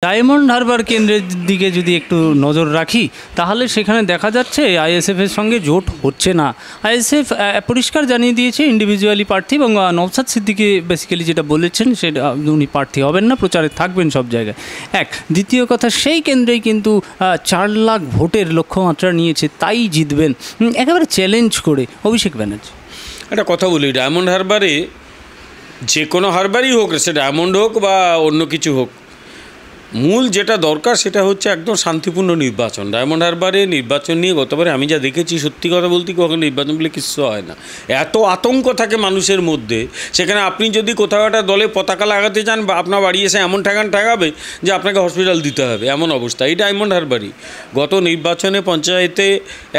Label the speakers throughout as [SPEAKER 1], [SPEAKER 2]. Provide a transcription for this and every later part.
[SPEAKER 1] Diamond Harbour কেন্দ্রের দিকে যদি একটু নজর রাখি তাহলে সেখানে দেখা যাচ্ছে আইএসএফের সঙ্গে জোট হচ্ছে না। আইএসএফ পরিষ্কার জানিয়ে দিয়েছে ইন্ডিভিজুয়ালি প্রার্থী, এবং নওশাদ সিদ্দিকী বেসিক্যালি যেটা বলেছেন সেটা উনি প্রার্থী হবেন না, প্রচারে থাকবেন সব জায়গায়। দ্বিতীয় কথা, সেই কেন্দ্রেই কিন্তু 4 লাখ ভোটের লক্ষ্যমাত্রা নিয়েছে, তাই জিতবেন একেবারে চ্যালেঞ্জ করে অভিষেক ব্যানার্জি।
[SPEAKER 2] একটা কথা বলি, ডায়মন্ড হারবারে যে কোনো হারবারই হোক, সে ডায়মন্ড হোক বা অন্য কিছু হোক, মূল যেটা দরকার সেটা হচ্ছে একদম শান্তিপূর্ণ নির্বাচন। ডায়মন্ড হারবারে নির্বাচন নিয়ে গতবারে আমি যা দেখেছি, সত্যি কথা বলতে কখন নির্বাচন বলে কিছু হয় না, এত আতঙ্ক থাকে মানুষের মধ্যে। সেখানে আপনি যদি কোথাও একটা দলে পতাকা লাগাতে চান বা আপনার বাড়ি এসে এমন ঠেকাবে যে আপনাকে হসপিটাল দিতে হবে, এমন অবস্থা। এই ডায়মন্ড হারবারই গত নির্বাচনে পঞ্চায়েতে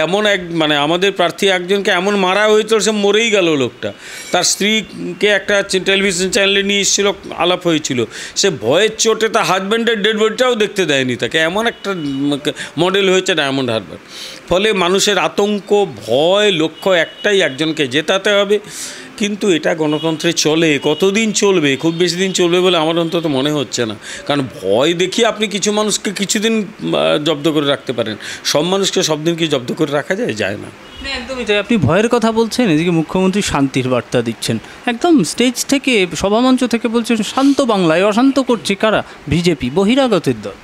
[SPEAKER 2] এমন মানে আমাদের প্রার্থী একজনকে এমন মারা হয়েছিল, সে মরেই গেল লোকটা। তার স্ত্রীকে একটা টেলিভিশন চ্যানেলে নিয়ে এসেছিল, আলাপ হয়েছিল, সে ভয়ের চোটে তার হাজব্যান্ডের ডেড বডিটাও দেখতে দেয়নি তাকে, এমন একটা মডেল হয়েছে ডায়মন্ড হারবার। ফলে মানুষের আতঙ্ক, ভয়, লক্ষ্য একটাই, একজনকে জেতাতে হবে। কিন্তু এটা গণতন্ত্রে চলে, কতদিন চলবে? খুব বেশি দিন চলবে বলে আমার অন্তত মনে হচ্ছে না। কারণ ভয় দেখিয়ে আপনি কিছু মানুষকে কিছুদিন জব্দ করে রাখতে পারেন, সব মানুষকে সব দিন কি জব্দ করে রাখা যায় না।
[SPEAKER 1] একদমই তাই। আপনি ভয়ের কথা বলছেন, এদিকে মুখ্যমন্ত্রী শান্তির বার্তা দিচ্ছেন, একদম স্টেজ থেকে, সভামঞ্চ থেকে বলছেন শান্ত বাংলায়। অশান্ত করছে কারা? বিজেপি, বহিরাগতের দল।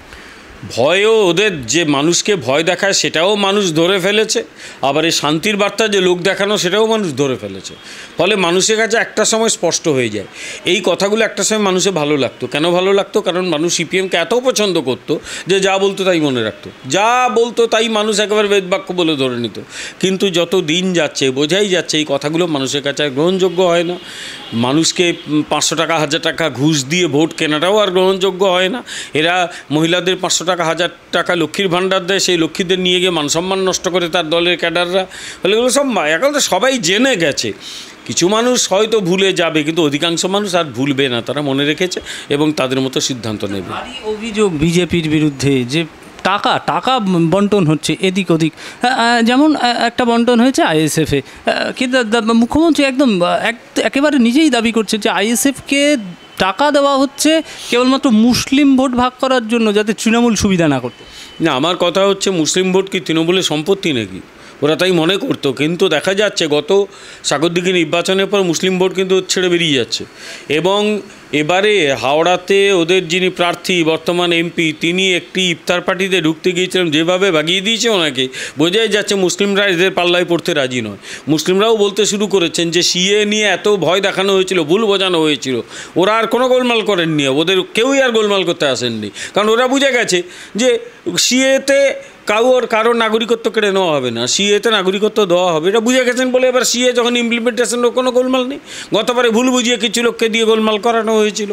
[SPEAKER 2] ভয়ও ওদের, যে মানুষকে ভয় দেখায় সেটাও মানুষ ধরে ফেলেছে, আবার এই শান্তির বার্তা যে লোক দেখানো সেটাও মানুষ ধরে ফেলেছে। ফলে মানুষের কাছে একটা সময় স্পষ্ট হয়ে যায় এই কথাগুলো। একটা সময় মানুষের ভালো লাগতো। কেন ভালো লাগতো? কারণ মানুষ সিপিএমকে এত পছন্দ করতো যে যা বলতো তাই মনে রাখতো, যা বলতো তাই মানুষ একেবারে বেদবাক্য বলে ধরে নিত। কিন্তু যত দিন যাচ্ছে বোঝাই যাচ্ছে এই কথাগুলো মানুষের কাছে আর গ্রহণযোগ্য হয় না। মানুষকে 500 টাকা 1000 টাকা ঘুষ দিয়ে ভোট কেনাটাও আর গ্রহণযোগ্য হয় না। এরা মহিলাদের 500 টাকা 1000 টাকা লক্ষ্মীর ভাণ্ডার দেয়, সেই লক্ষ্মীদের নিয়ে গিয়ে মানসম্মান নষ্ট করে তার দলের ক্যাডাররা। ফলে এগুলো সব এখন তো সবাই জেনে গেছে। কিছু মানুষ হয়তো ভুলে যাবে, কিন্তু অধিকাংশ মানুষ আর ভুলবে না, তারা মনে রেখেছে এবং তাদের মতো সিদ্ধান্ত নেবে।
[SPEAKER 1] অভিযোগ বিজেপির বিরুদ্ধে যে টাকা বন্টন হচ্ছে এদিক ওদিক, যেমন একটা বন্টন হয়েছে আইএসএফে, কিন্তু মুখ্যমন্ত্রী একদম একেবারে নিজেই দাবি করছে যে আইএসএফকে টাকা দেওয়া হচ্ছে কেবলমাত্র মুসলিম ভোট ভাগ করার জন্য, যাতে তৃণমূল সুবিধা না করতে।
[SPEAKER 2] না, আমার কথা হচ্ছে মুসলিম ভোট কি তৃণমূলের সম্পত্তি নাকি? ওরা তাই মনে করতো, কিন্তু দেখা যাচ্ছে গত সাগরদিঘি নির্বাচনের পর মুসলিম ভোট কিন্তু ছেড়ে বেরিয়ে যাচ্ছে। এবং এবারে হাওড়াতে ওদের যিনি প্রার্থী বর্তমান এমপি, তিনি একটি ইফতার পার্টিতে ঢুকতে গিয়েছিলেন, যেভাবে ভাগিয়ে দিয়েছে ওনাকে, বোঝাই যাচ্ছে মুসলিমরা এদের পাল্লায় পড়তে রাজি নয়। মুসলিমরাও বলতে শুরু করেছেন যে সিএ নিয়ে এত ভয় দেখানো হয়েছিল, ভুল বোঝানো হয়েছিল, ওরা আর কোনো গোলমাল করেননি, ওদের কেউই আর গোলমাল করতে আসেননি। কারণ ওরা বুঝে গেছে যে সিএতে কারো নাগরিকত্ব কেড়ে নেওয়া হবে না, সিএতে নাগরিকত্ব দেওয়া হবে, এটা বুঝে গেছেন বলে এবার সিএ যখন ইমপ্লিমেন্টেশনের কোনো গোলমাল নেই। গতবারে ভুল বুঝিয়ে কিছু লোককে দিয়ে গোলমাল করানো হয়েছিল।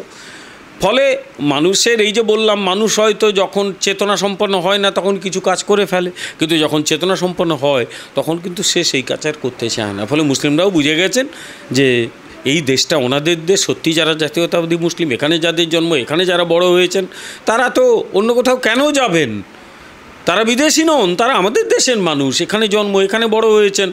[SPEAKER 2] ফলে মানুষের এই যে বললাম, মানুষ হয়তো যখন চেতনা সম্পন্ন হয় না তখন কিছু কাজ করে ফেলে, কিন্তু যখন চেতনা সম্পন্ন হয় তখন কিন্তু সে সেই কাজ আর করতে চায় না। ফলে মুসলিমরাও বুঝে গেছেন যে এই দেশটা ওনাদের দেশ। সত্যি যারা জাতীয়তাবাদী মুসলিম, এখানে যাদের জন্ম, এখানে যারা বড় হয়েছেন, তারা তো অন্য কোথাও কেন যাবেন? তারা বিদেশি নন, তারা আমাদের দেশের মানুষ, এখানে জন্ম, এখানে বড় হয়েছেন।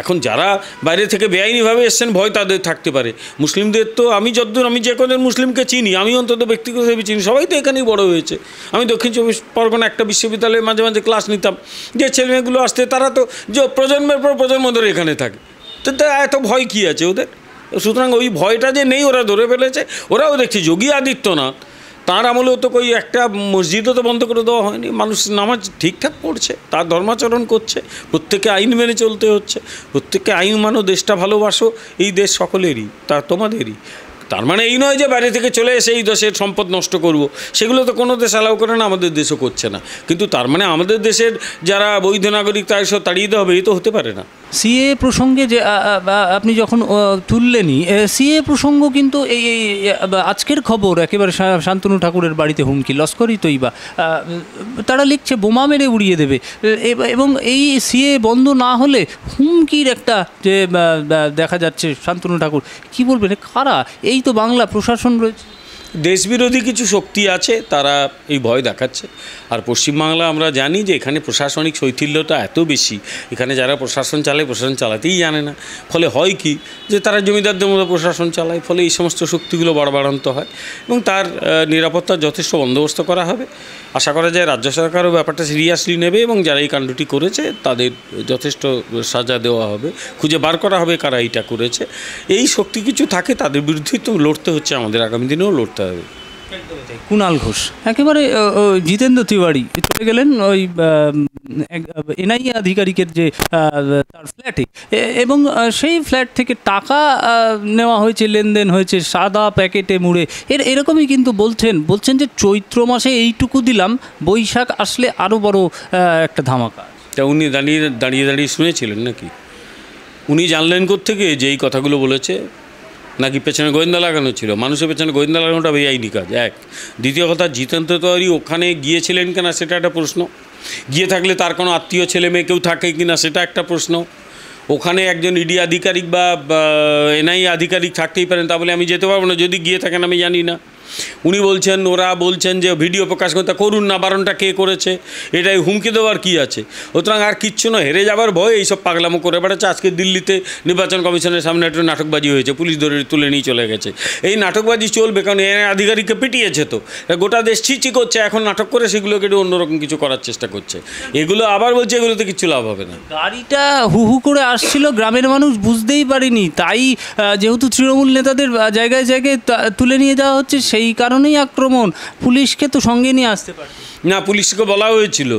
[SPEAKER 2] এখন যারা বাইরে থেকে বেআইনিভাবে এসছেন, ভয় তাদের থাকতে পারে। মুসলিমদের তো আমি যতদূর, আমি যে কজন মুসলিমকে চিনি, আমি অন্তত ব্যক্তিগতভাবে চিনি, সবাই তো এখানেই বড় হয়েছে। আমি দক্ষিণ চব্বিশ পরগনা একটা বিশ্ববিদ্যালয়ে মাঝে মাঝে ক্লাস নিতাম, যে ছেলেমেয়েগুলো আসতে, তারা তো যে প্রজন্মের পর প্রজন্ম ধরে এখানে থাকে, তো এত ভয় কী আছে ওদের? সুতরাং ওই ভয়টা যে নেই ওরা ধরে ফেলেছে। ওরাও দেখছে যোগী আদিত্যনাথ, তার আমলেও তো ওই একটা মসজিদও তো বন্ধ করে দেওয়া হয়নি, মানুষ নামাজ ঠিকঠাক পড়ছে, তার ধর্মাচরণ করছে, প্রত্যেককে আইন মেনে চলতে হচ্ছে। প্রত্যেককে আইন মানো, দেশটা ভালোবাসো, এই দেশ সকলেরই, তা তোমাদেরই। তার মানে এই নয় যে বাইরে থেকে চলে এসে এই দেশের সম্পদ নষ্ট করব, সেগুলো তো কোনো দেশ অ্যালাউ করে না, আমাদের দেশও করছে না। কিন্তু তার মানে আমাদের দেশের যারা বৈধ নাগরিক তাই সব তাড়িয়ে দেওয়া হবে, এই তো হতে পারে না।
[SPEAKER 1] সিএ প্রসঙ্গে যে আপনি যখন তুললেনই, সিএ প্রসঙ্গ কিন্তু এই আজকের খবর একেবারে শান্তনু ঠাকুরের বাড়িতে হুমকি, লস্করই তৈবা, তারা লিখছে বোমা মেরে উড়িয়ে দেবে, এবং এই সিএ বন্ধ না হলে হুমকির একটা যে দেখা যাচ্ছে শান্তনু ঠাকুর, কী বলবেন কারা? এই তো বাংলা প্রশাসন রয়েছে।
[SPEAKER 2] দেশবিরোধী কিছু শক্তি আছে, তারা এই ভয় দেখাচ্ছে। আর পশ্চিমবাংলা আমরা জানি যে এখানে প্রশাসনিক শৈথিল্যতা এত বেশি, এখানে যারা প্রশাসন চালায় প্রশাসন চালাতেই জানে না। ফলে হয় কি যে তারা জমিদারদের মতো প্রশাসন চালায়, ফলে এই সমস্ত শক্তিগুলো বাড়বাড়ন্ত হয় এবং তার নিরাপত্তার যথেষ্ট বন্দোবস্ত করা হবে। আশা করা যায় রাজ্য সরকারও ব্যাপারটা সিরিয়াসলি নেবে এবং যারা এই কাণ্ডটি করেছে তাদের যথেষ্ট সাজা দেওয়া হবে, খুঁজে বার করা হবে কারা এইটা করেছে। এই শক্তি কিছু থাকে, তাদের বিরুদ্ধেই তো লড়তে হচ্ছে, আমাদের আগামী দিনেও লড়তে হবে।
[SPEAKER 1] কুণাল ঘোষ একেবারে জিতেন্দ্র তিওয়ারি চলে গেলেন ওই এনআইএ আধিকারিকের যে তার ফ্ল্যাটে, এবং সেই ফ্ল্যাট থেকে টাকা নেওয়া হয়েছে, লেনদেন হয়েছে সাদা প্যাকেটে মুড়ে। এরকমই কিন্তু বলছেন যে চৈত্র মাসে এইটুকু দিলাম, বৈশাখ আসলে আরও বড় একটা ধামাকা।
[SPEAKER 2] তা উনি দাঁড়িয়ে শুনেছিলেন নাকি? উনি জানলেন কোত্থেকে যে এই কথাগুলো বলেছে? নাকি পেছনে গোয়েন্দা লাগানো ছিল? মানুষের পেছনে গোয়েন্দা লাগানোটা বেআইনি কাজ, এক। দ্বিতীয় কথা, জিতেন্দ্র তিওয়ারি ওখানে গিয়েছিলেন কিনা সেটা একটা প্রশ্ন। গিয়ে থাকলে তার কোনো আত্মীয় ছেলে মেয়ে কেউ থাকে কিনা সেটা একটা প্রশ্ন। ওখানে একজন ইডি আধিকারিক বা এনআইএ আধিকারিক থাকতেই পারেন, তা বলে আমি যেতে পারবো না যদি গিয়ে থাকেন আমি জানি না। ওরা বলছেন যে ভিডিও প্রকাশ করতে করুন না, বারণটা কে করেছে? এটাই হুমকি দেওয়ার কি আছে? সুতরাং আর কিচ্ছু না, হেরে যাবার ভয় এইসব পাগলামো করে বেড়াচ্ছে। আজকে দিল্লিতে নির্বাচন কমিশনের সামনে একটা নাটকবাজি হয়েছে, পুলিশ ধরে তুলে নিয়ে চলে গেছে। এই নাটকবাজি চলবে কারণ এনআইএ আধিকারিককে পিটিয়েছে, তো গোটা দেশ ছিচি করছে, এখন নাটক করে সেগুলোকে একটু অন্যরকম কিছু করার চেষ্টা করছে। এগুলো আবার বলছে এগুলোতে কিচ্ছু লাভ হবে না।
[SPEAKER 1] গাড়িটা হু হু করে আসছিল, গ্রামের মানুষ বুঝতেই পারেনি, তাই যেহেতু তৃণমূল নেতাদের জায়গায় জায়গায় তুলে নিয়ে যাওয়া হচ্ছে, সেই কারণেই আক্রমণ। পুলিশকে তো সঙ্গে নিয়ে আসতে পারে
[SPEAKER 2] না, পুলিশকে বলা হয়েছিল,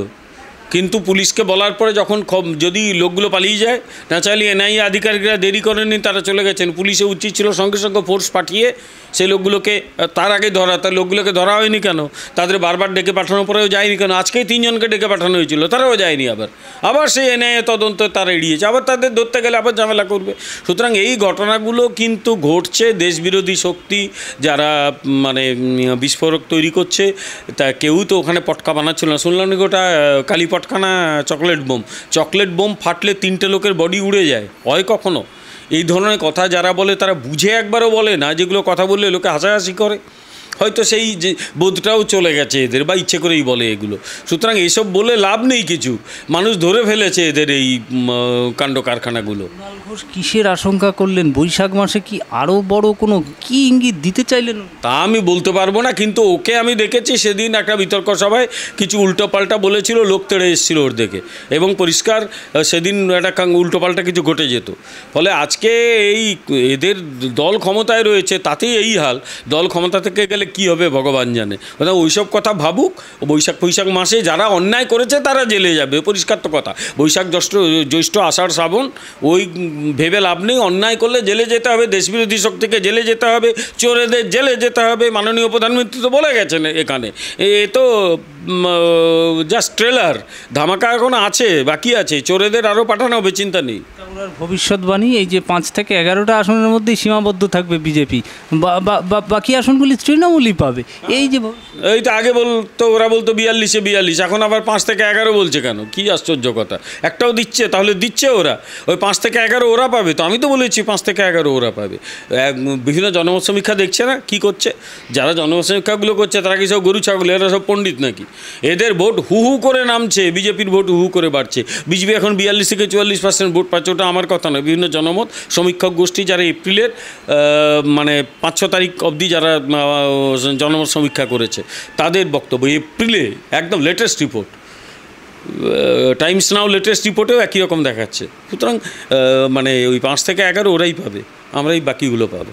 [SPEAKER 2] কিন্তু পুলিশকে বলার পরে যখন যদি লোকগুলো পালিয়ে যায়, না চাইলে এনআইএ আধিকারিকরা দেরি করেননি, তারা চলে গেছেন। পুলিশে উচিত ছিল সঙ্গে সঙ্গে ফোর্স পাঠিয়ে সেই লোকগুলোকে তার আগে ধরা। তার লোকগুলোকে ধরা হয়নি কেন? তাদের বারবার ডেকে পাঠানোর পরেও যায়নি কেন? আজকেই 3 জনকে ডেকে পাঠানো হয়েছিল, তারাও যায়নি। আবার সেই এনআইএ তদন্ত তারা এড়িয়েছে, আবার তাদের ধরতে গেলে আবার ঝামেলা করবে। সুতরাং এই ঘটনাগুলো কিন্তু ঘটছে। দেশবিরোধী শক্তি যারা মানে বিস্ফোরক তৈরি করছে, তা কেউ তো ওখানে পটকা বানাচ্ছিল না। শুনলাম নাকি ওটা কালী পটকা না চকলেট বোম ফাটলে 3টে লোকের বডি উড়ে যায়, হয় কখনো? এই ধরনের কথা যারা বলে তারা বুঝে একবারও বলে না, যেগুলো কথা বললে লোকে হাসাহাসি করে। হয়তো সেই যে বোধটাও চলে গেছে এদের, বা ইচ্ছে করেই বলে এগুলো। সুতরাং এসব বলে লাভ নেই কিছু, মানুষ ধরে ফেলেছে এদের এই কাণ্ড কারখানাগুলো।
[SPEAKER 1] কুণাল ঘোষ কিসের আশঙ্কা করলেন? বৈশাখ মাসে কি আরও বড় কোনো কি ইঙ্গিত দিতে চাইলেন?
[SPEAKER 2] তা আমি বলতে পারবো না, কিন্তু ওকে আমি দেখেছি সেদিন একটা বিতর্ক সভায় কিছু উল্টোপাল্টা বলেছিল, লোক তেড়ে এসেছিল ওর দেখে, এবং পরিষ্কার সেদিন একটা উল্টোপাল্টা কিছু ঘটে যেত। ফলে আজকে এই এদের দল ক্ষমতায় রয়েছে, তাতেই এই হাল। দল ক্ষমতা থেকে গেলে কি হবে ভগবান জানে। ওইসব কথা ভাবুক। বৈশাখ মাসে যারা অন্যায় করেছে তারা জেলে যাবে, পরিষ্কার তো কথা। বৈশাখ জ্যৈষ্ঠ আষাঢ় শ্রাবণ ওই ভেবে লাভ নেই। অন্যায় করলে জেলে যেতে হবে, দেশবিরোধী শক্তিকে জেলে যেতে হবে, চোরেদের জেলে যেতে হবে। মাননীয় প্রধানমন্ত্রী তো বলে গেছেন এখানে। এ তো জাস্ট ট্রেলার, ধামাকা এখন আছে, বাকি আছে। চোরেদের আরও পাঠানো হবে, চিন্তা নেই।
[SPEAKER 1] ভবিষ্যৎবাণী এই যে 5 থেকে 11টা আসনের মধ্যেই সীমাবদ্ধ থাকবে বিজেপি, বাকি আসনগুলি তৃণমূলই পাবে। এই যে
[SPEAKER 2] এই তো আগে ওরা বলতো 42-এ 42, এখন আবার 5 থেকে 11 বলছে কেন? কি আশ্চর্য কথা। একটাও দিচ্ছে, তাহলে দিচ্ছে ওরা। ওই 5 থেকে 11 ওরা পাবে তো? আমি তো বলেছি 5 থেকে 11 ওরা পাবে। বিভিন্ন জনমত সমীক্ষা দেখছে না কি করছে? যারা জনমত সমীক্ষাগুলো করছে তারা কি সব গরু ছাগল? এরা সব পণ্ডিত নাকি? এদের ভোট হু হু করে নামছে, বিজেপির ভোট হু হু করে বাড়ছে। বিজেপি এখন 42 থেকে 44% ভোট পাচ্ছে, ওটা আমার কথা নয়। বিভিন্ন জনমত সমীক্ষক গোষ্ঠী যারা এপ্রিলের মানে 5-6 তারিখ অবধি যারা জনমত সমীক্ষা করেছে তাদের বক্তব্য এপ্রিলে একদম latest report, Times Now latest রিপোর্টেও একই রকম দেখাচ্ছে। সুতরাং মানে ওই 5 থেকে 11 ওরাই পাবে, আমরা এই বাকিগুলো পাবো।